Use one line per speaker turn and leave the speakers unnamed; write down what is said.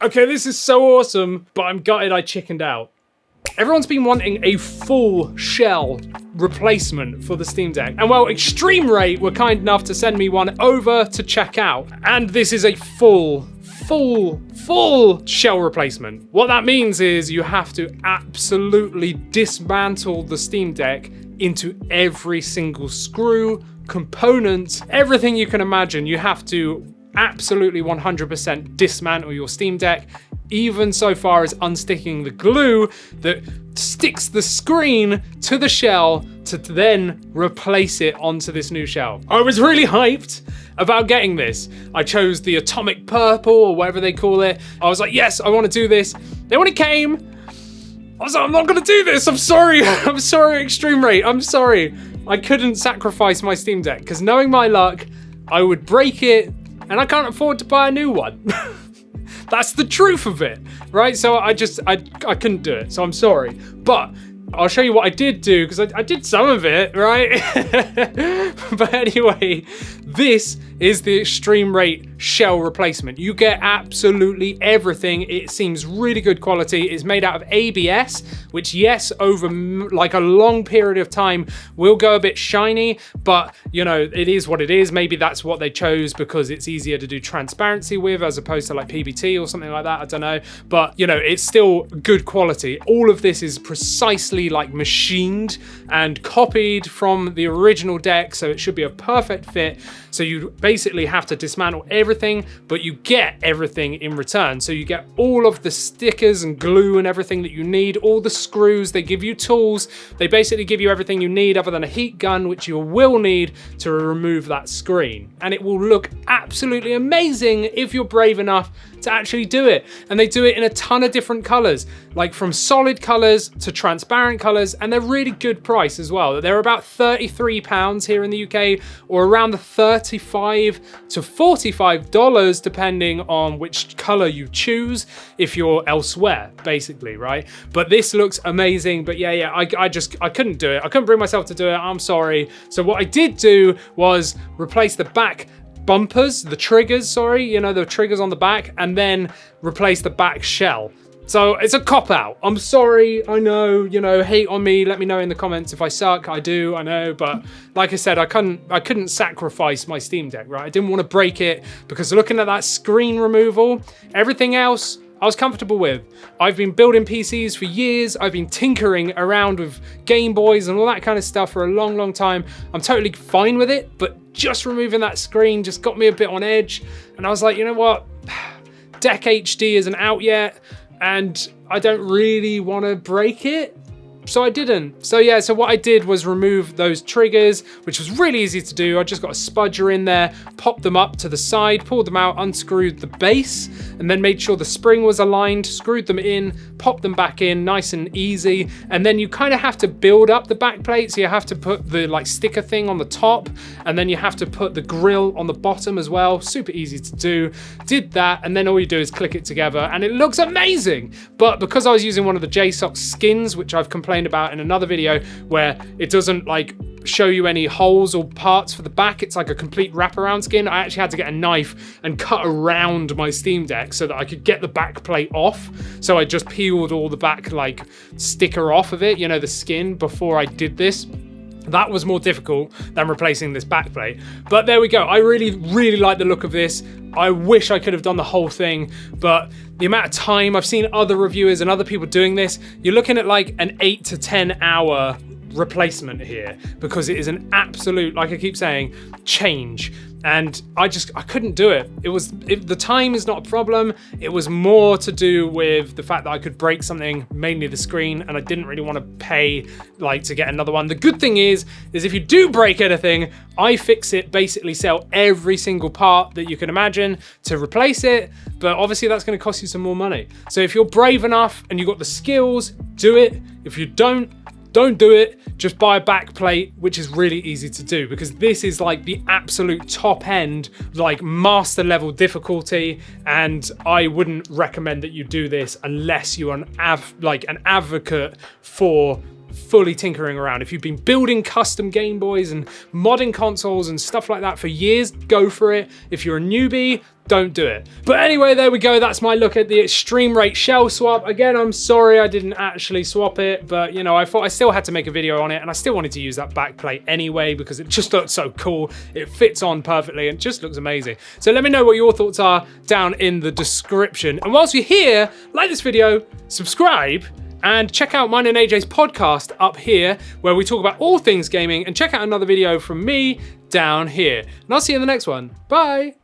Okay, this is so awesome, but I'm gutted I chickened out. Everyone's been wanting a full shell replacement for the Steam Deck. And well, eXtremeRate were kind enough to send me one over to check out. And this is a full shell replacement. What that means is you have to absolutely dismantle the Steam Deck into every single screw, component, everything you can imagine. You have to absolutely 100% dismantle your Steam Deck, even so far as unsticking the glue that sticks the screen to the shell to then replace it onto this new shell. I was really hyped about getting this. I chose the atomic purple or whatever they call it. I was like, yes, I want to do this. Then when it came, I was like, I'm not gonna do this. I'm sorry. I'm sorry, eXtremeRate. I'm sorry. I couldn't sacrifice my Steam Deck because knowing my luck, I would break it and I can't afford to buy a new one. That's the truth of it, right? So I couldn't do it, so I'm sorry. But I'll show you what I did do, because I did some of it, right? But anyway, this is the eXtremeRate shell replacement. You get absolutely everything. It seems really good quality. It's made out of ABS, which yes, over like a long period of time will go a bit shiny, but you know, it is what it is. Maybe that's what they chose because it's easier to do transparency with as opposed to like PBT or something like that. I don't know, but you know, it's still good quality. All of this is precisely like machined and copied from the original deck, so it should be a perfect fit. So you basically have to dismantle everything, but you get everything in return. So you get all of the stickers and glue and everything that you need, all the screws, they give you tools, they basically give you everything you need other than a heat gun, which you will need to remove that screen. And it will look absolutely amazing if you're brave enough to actually do it. And they do it in a ton of different colors, like from solid colors to transparent colors, and they're really good price as well. They're about £33 here in the UK, or around the $35 to $45 depending on which color you choose if you're elsewhere, basically, right? But this looks amazing. But yeah, I couldn't do it. I couldn't bring myself to do it. I'm sorry. So what I did do was replace the back bumpers, the triggers, sorry, you know, the triggers on the back, and then replace the back shell. So it's a cop-out. I'm sorry, I know, you know, hate on me, let me know in the comments if I suck. I do, I know, but like I said, I couldn't sacrifice my Steam Deck, right? I didn't want to break it because looking at that screen removal, everything else I was comfortable with. I've been building PCs for years. I've been tinkering around with Game Boys and all that kind of stuff for a long, long time. I'm totally fine with it, but just removing that screen just got me a bit on edge. And I was like, you know what? Deck HD isn't out yet, and I don't really want to break it. So I didn't. So yeah, so what I did was remove those triggers, which was really easy to do. I just got a spudger in there, popped them up to the side, pulled them out, unscrewed the base, and then made sure the spring was aligned, screwed them in, popped them back in, nice and easy. And then you kind of have to build up the back plate. So you have to put the like sticker thing on the top, and then you have to put the grill on the bottom as well. Super easy to do. Did that, and then all you do is click it together, and it looks amazing. But because I was using one of the JSOC skins, which I've complained about in another video, where it doesn't like show you any holes or parts for the back, it's like a complete wraparound skin. I actually had to get a knife and cut around my Steam Deck so that I could get the back plate off. So I just peeled all the back like sticker off of it, you know, the skin, before I did this. That was more difficult than replacing this backplate. But there we go. I really, really like the look of this. I wish I could have done the whole thing, but the amount of time, I've seen other reviewers and other people doing this, you're looking at like an 8 to 10 hour replacement here, because it is an absolute, like I keep saying, change. And I couldn't do it. The time is not a problem. It was more to do with the fact that I could break something, mainly the screen, and I didn't really want to pay like to get another one. The good thing is if you do break anything, I fix it, basically sell every single part that you can imagine to replace it. But obviously that's going to cost you some more money. So if you're brave enough and you've got the skills, do it. If you don't do it. Just buy a back plate, which is really easy to do, because this is like the absolute top end, like master level difficulty. And I wouldn't recommend that you do this unless you're an advocate for fully tinkering around. If you've been building custom Game Boys and modding consoles and stuff like that for years, go for it. If you're a newbie, don't do it. But anyway, there we go. That's my look at the eXtremeRate shell swap. Again, I'm sorry I didn't actually swap it, but you know, I thought I still had to make a video on it, and I still wanted to use that backplate anyway because it just looks so cool. It fits on perfectly and just looks amazing. So let me know what your thoughts are down in the description. And whilst you're here, like this video, subscribe, and check out mine and AJ's podcast up here, where we talk about all things gaming, and check out another video from me down here. And I'll see you in the next one. Bye.